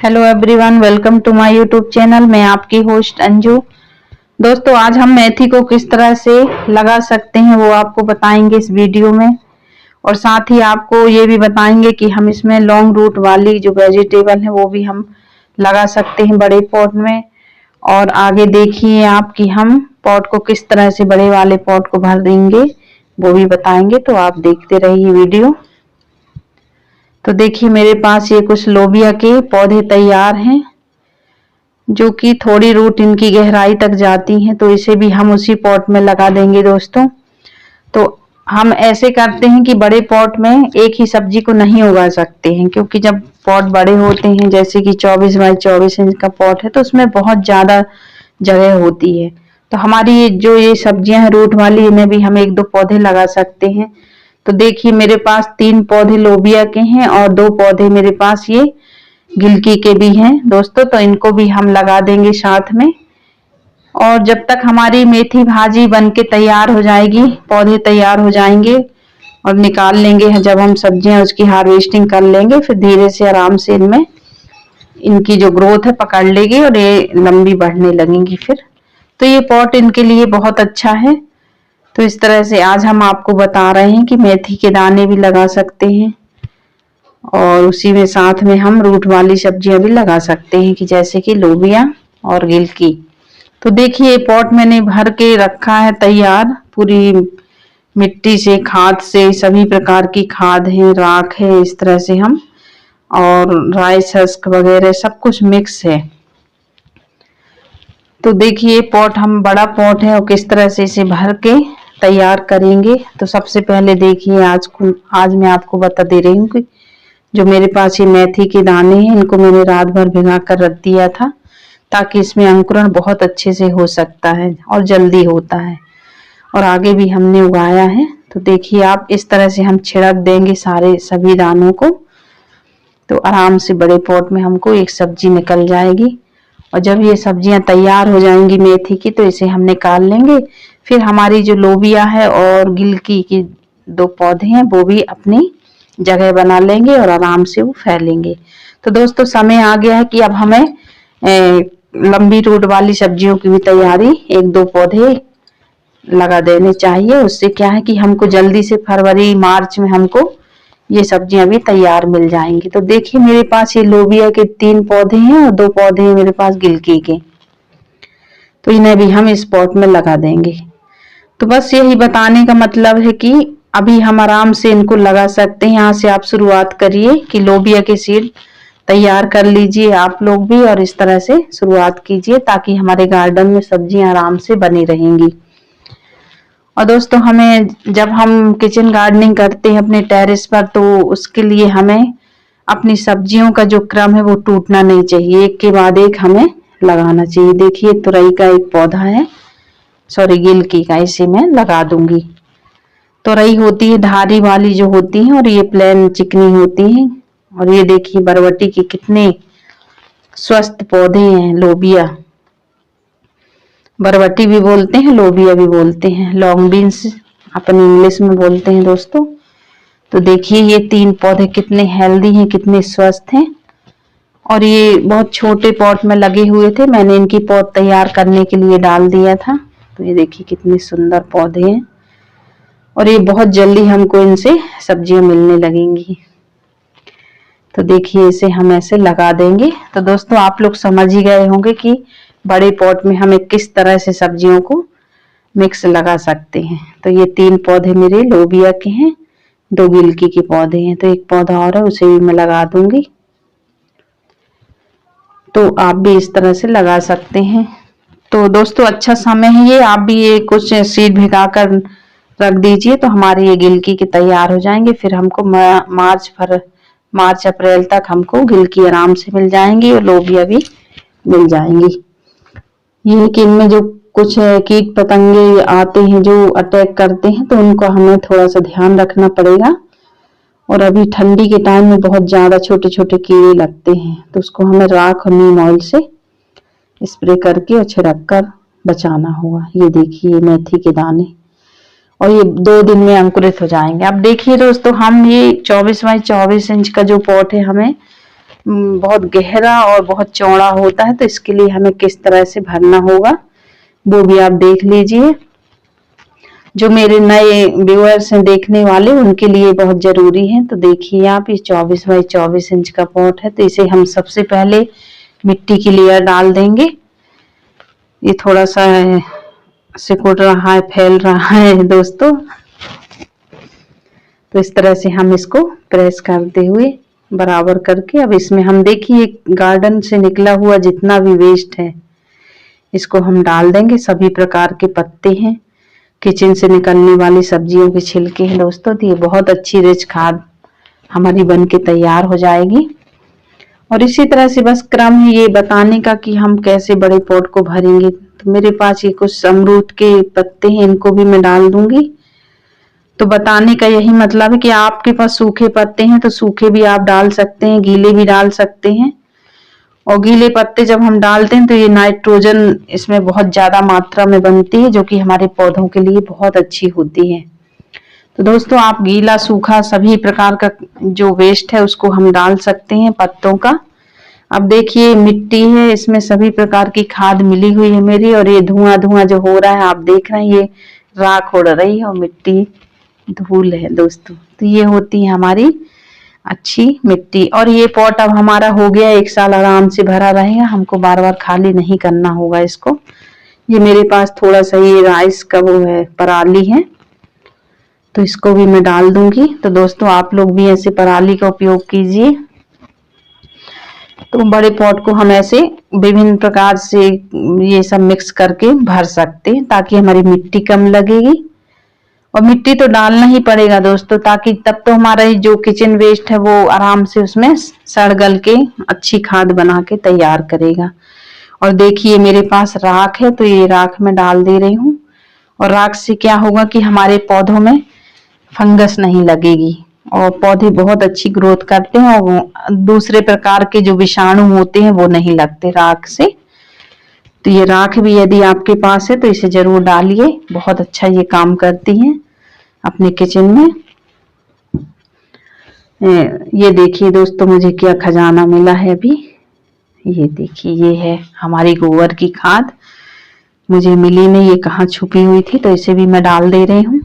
Hello everyone, welcome to my YouTube channel. मैं आपकी host Anju. दोस्तों, आज हम मेथी को किस तरह से लगा सकते हैं वो आपको बताएंगे इस वीडियो में, और साथ ही आपको ये भी बताएंगे कि हम इसमें लॉन्ग रूट वाली जो वेजिटेबल है वो भी हम लगा सकते हैं बड़े पॉट में। और आगे देखिए आप कि हम पॉट को किस तरह से बड़े वाले पॉट को भर देंगे वो भी बताएंगे, तो आप देखते रहिए वीडियो। तो देखिए मेरे पास ये कुछ लोबिया के पौधे तैयार हैं जो कि थोड़ी रूट इनकी गहराई तक जाती हैं, तो इसे भी हम उसी पॉट में लगा देंगे दोस्तों। तो हम ऐसे करते हैं कि बड़े पॉट में एक ही सब्जी को नहीं उगा सकते हैं, क्योंकि जब पॉट बड़े होते हैं, जैसे कि 24 बाई 24 इंच का पॉट है, तो उसमें बहुत ज्यादा जगह होती है। तो हमारी ये सब्जियां हैं रूट वाली, इन्हें भी हम एक दो पौधे लगा सकते हैं। तो देखिए मेरे पास 3 पौधे लोबिया के हैं और 2 पौधे मेरे पास ये गिलकी के भी हैं दोस्तों, तो इनको भी हम लगा देंगे साथ में। और जब तक हमारी मेथी भाजी बनके तैयार हो जाएगी, पौधे तैयार हो जाएंगे और निकाल लेंगे, जब हम सब्जियां उसकी हार्वेस्टिंग कर लेंगे, फिर धीरे से आराम से इनमें इनकी जो ग्रोथ है पकड़ लेगी और ये लंबी बढ़ने लगेंगी फिर। तो ये पॉट इनके लिए बहुत अच्छा है। तो इस तरह से आज हम आपको बता रहे हैं कि मेथी के दाने भी लगा सकते हैं और उसी में साथ में हम रूट वाली सब्जियां भी लगा सकते हैं, कि जैसे कि लोबिया और गिलकी। तो देखिए पॉट मैंने भर के रखा है तैयार, पूरी मिट्टी से, खाद से, सभी प्रकार की खाद है, राख है, इस तरह से हम, और राइस हस्क वगैरह सब कुछ मिक्स है। तो देखिए पॉट हम बड़ा पॉट है और किस तरह से इसे भर के तैयार करेंगे। तो सबसे पहले देखिए आज मैं आपको बता दे रही हूँ कि जो मेरे पास ये मेथी के दाने हैं, इनको मैंने रात भर भिगा कर रख दिया था, ताकि इसमें अंकुरण बहुत अच्छे से हो सकता है और जल्दी होता है, और आगे भी हमने उगाया है। तो देखिए आप इस तरह से हम छिड़क देंगे सभी दानों को, तो आराम से बड़े पॉट में हमको एक सब्जी निकल जाएगी। और जब ये सब्जियां तैयार हो जाएंगी मेथी की, तो इसे हम निकाल लेंगे। फिर हमारी जो लोबिया है और गिलकी की 2 पौधे हैं वो भी अपनी जगह बना लेंगे और आराम से वो फैलेंगे। तो दोस्तों समय आ गया है कि अब हमें लंबी रूट वाली सब्जियों की भी तैयारी 1-2 पौधे लगा देने चाहिए। उससे क्या है कि हमको जल्दी से फरवरी मार्च में हमको ये सब्जियां भी तैयार मिल जाएंगी। तो देखिए मेरे पास ये लोबिया के 3 पौधे हैं और 2 पौधे हैं मेरे पास गिलकी के, तो इन्हें भी हम इस पॉट में लगा देंगे। तो बस यही बताने का मतलब है कि अभी हम आराम से इनको लगा सकते हैं। यहाँ से आप शुरुआत करिए कि लोबिया के सीड तैयार कर लीजिए आप लोग भी, और इस तरह से शुरुआत कीजिए ताकि हमारे गार्डन में सब्जियां आराम से बनी रहेंगी। और दोस्तों हमें जब हम किचन गार्डनिंग करते हैं अपने टेरेस पर, तो उसके लिए हमें अपनी सब्जियों का जो क्रम है वो टूटना नहीं चाहिए, एक के बाद एक हमें लगाना चाहिए। देखिए तुरई का एक पौधा है, सॉरी गिलकी का, इसे मैं लगा दूंगी। तुरई होती है धारी वाली जो होती है, और ये प्लेन चिकनी होती है। और ये देखिए बरबटी के कितने स्वस्थ पौधे हैं। लोबिया, बरबटी भी बोलते हैं, लोबिया भी बोलते हैं, लॉन्ग बीन्स अपन इंग्लिश में बोलते हैं दोस्तों। तो देखिए ये 3 पौधे कितने हेल्दी हैं, कितने स्वस्थ हैं, और ये बहुत छोटे पॉट में लगे हुए थे, मैंने इनकी पॉट तैयार करने के लिए डाल दिया था। तो ये देखिए कितने सुंदर पौधे हैं, और ये बहुत जल्दी हमको इनसे सब्जियां मिलने लगेंगी। तो देखिए इसे हम ऐसे लगा देंगे। तो दोस्तों आप लोग समझ ही गए होंगे कि बड़े पॉट में हमें किस तरह से सब्जियों को मिक्स लगा सकते हैं। तो ये 3 पौधे मेरे लोबिया के हैं, 2 गिलकी के पौधे हैं, तो एक पौधा और है उसे भी मैं लगा दूंगी। तो आप भी इस तरह से लगा सकते हैं। तो दोस्तों अच्छा समय है ये, आप भी ये कुछ सीड भिगा कर रख दीजिए, तो हमारे ये गिलकी के तैयार हो जाएंगे। फिर हमको मार्च अप्रैल तक हमको गिलकी आराम से मिल जाएंगी और लोबिया भी मिल जाएंगी। ये कि इनमें जो कुछ कीट पतंगे आते हैं जो अटैक करते हैं, तो उनको हमें थोड़ा सा ध्यान रखना पड़ेगा। और अभी ठंडी के टाइम में बहुत ज्यादा छोटे छोटे कीड़े लगते हैं, तो उसको हमें राख और नीम ऑयल से स्प्रे करके और छिड़क कर बचाना होगा। ये देखिए मेथी के दाने, और ये 2 दिन में अंकुरित हो जाएंगे। अब देखिए दोस्तों हम ये 24 बाई 24 इंच का जो पॉट है हमें बहुत गहरा और बहुत चौड़ा होता है, तो इसके लिए हमें किस तरह से भरना होगा वो भी आप देख लीजिए। जो मेरे नए व्यूअर्स हैं देखने वाले, उनके लिए बहुत जरूरी है। तो देखिए आप, ये 24 बाई 24 इंच का पॉट है, तो इसे हम सबसे पहले मिट्टी की लेयर डाल देंगे। ये थोड़ा सा सिकुड़ रहा है, फैल रहा है दोस्तों, तो इस तरह से हम इसको प्रेस करते हुए बराबर करके, अब इसमें हम देखिए गार्डन से निकला हुआ जितना भी वेस्ट है इसको हम डाल देंगे। सभी प्रकार के पत्ते हैं, किचन से निकलने वाली सब्जियों के छिलके हैं दोस्तों, तो ये बहुत अच्छी रिच खाद हमारी बन के तैयार हो जाएगी। और इसी तरह से बस क्रम है ये बताने का कि हम कैसे बड़े पॉट को भरेंगे। तो मेरे पास ये कुछ अमरूद के पत्ते हैं, इनको भी मैं डाल दूंगी। तो बताने का यही मतलब है कि आपके पास सूखे पत्ते हैं तो सूखे भी आप डाल सकते हैं, गीले भी डाल सकते हैं। और गीले पत्ते जब हम डालते हैं तो ये नाइट्रोजन इसमें बहुत ज्यादा मात्रा में बनती है, जो कि हमारे पौधों के लिए बहुत अच्छी होती है। तो दोस्तों आप गीला सूखा सभी प्रकार का जो वेस्ट है उसको हम डाल सकते हैं पत्तों का। अब देखिए मिट्टी है, इसमें सभी प्रकार की खाद मिली हुई है मेरी, और ये धुआं धुआं जो हो रहा है आप देख रहे हैं, ये राख उड़ रही है और मिट्टी धूल है दोस्तों। तो ये होती है हमारी अच्छी मिट्टी। और ये पॉट अब हमारा हो गया, 1 साल आराम से भरा रहेगा, हमको बार बार खाली नहीं करना होगा इसको। ये मेरे पास थोड़ा सा ये राइस का वो है, पराली है, तो इसको भी मैं डाल दूंगी। तो दोस्तों आप लोग भी ऐसे पराली का उपयोग कीजिए। तो बड़े पॉट को हम ऐसे विभिन्न प्रकार से ये सब मिक्स करके भर सकते हैं, ताकि हमारी मिट्टी कम लगेगी। और मिट्टी तो डालना ही पड़ेगा दोस्तों, ताकि तब तो हमारा जो किचन वेस्ट है वो आराम से उसमें सड़ गल के अच्छी खाद बना के तैयार करेगा। और देखिए मेरे पास राख है, तो ये राख मैं डाल दे रही हूँ। और राख से क्या होगा कि हमारे पौधों में फंगस नहीं लगेगी और पौधे बहुत अच्छी ग्रोथ करते हैं, और दूसरे प्रकार के जो विषाणु होते हैं वो नहीं लगते राख से। तो ये राख भी यदि आपके पास है तो इसे जरूर डालिए, बहुत अच्छा ये काम करती है अपने किचन में। ये देखिए दोस्तों मुझे क्या खजाना मिला है अभी, ये देखिए ये है हमारी गोबर की खाद, मुझे मिली नहीं, ये कहाँ छुपी हुई थी, तो इसे भी मैं डाल दे रही हूँ।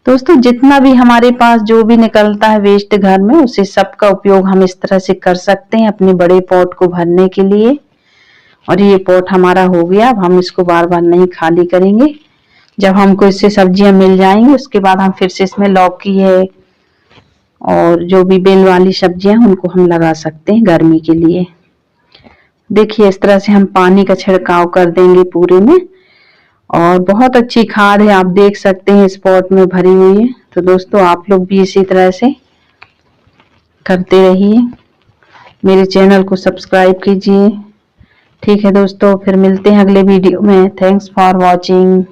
दोस्तों जितना भी हमारे पास जो भी निकलता है वेस्ट घर में, उसे सबका उपयोग हम इस तरह से कर सकते हैं अपने बड़े पॉट को भरने के लिए। और ये पॉट हमारा हो गया, अब हम इसको बार बार नहीं खाली करेंगे। जब हमको इससे सब्जियां मिल जाएंगी उसके बाद हम फिर से इसमें लौकी है और जो भी बेल वाली सब्जियां उनको हम लगा सकते हैं गर्मी के लिए। देखिए इस तरह से हम पानी का छिड़काव कर देंगे पूरे में, और बहुत अच्छी खाद है, आप देख सकते हैं इस पॉट में भरी हुई है। तो दोस्तों आप लोग भी इसी तरह से करते रहिए, मेरे चैनल को सब्सक्राइब कीजिए। ठीक है दोस्तों, फिर मिलते हैं अगले वीडियो में। Thanks for watching.